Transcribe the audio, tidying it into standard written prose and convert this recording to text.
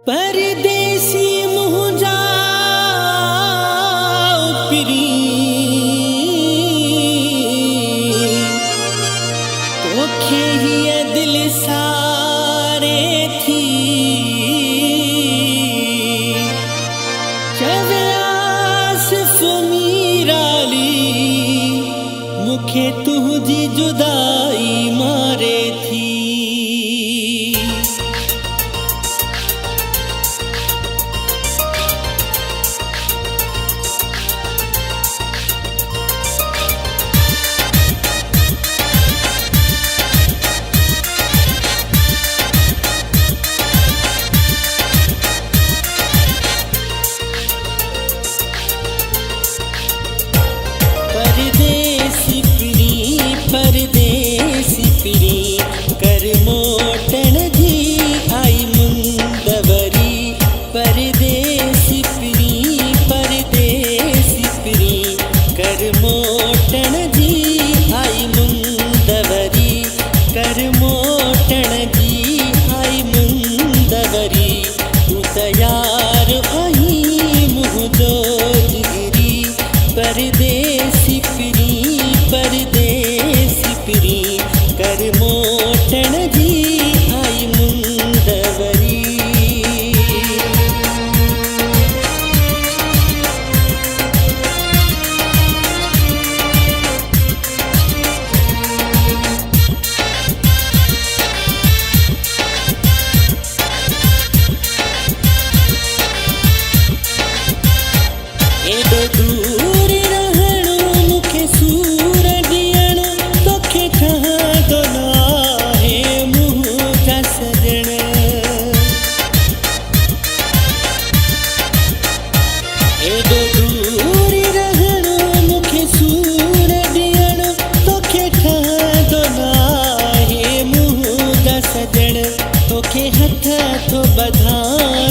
परदेसी मुँह जाओ पिरी तोखे ही दिल सारे थी सिर्फ मीराली मुखे तुझी जुदाई मारे थी। परदेसी पिरी कर मोटन जी आई मुंदवरी। परदेसी पिरी कर मोटन जी आई मुंदवरी। कर मोटन जी आई मुंदवरी तू तैयार आई मुँह जो जिगरी। परदेसी पिरी कर मोटन जी आई मुंदवरी। एडो दूर रहणो मुखे सूर ॾियणो तोखे ठहंदो नाहे मुंहुं जा सजण। एडो दूर रहणो मुखे सूर ॾियणो तोखे ठहंदो नाहे मुंहुं जा सजण। तोखे हथ थो ॿधां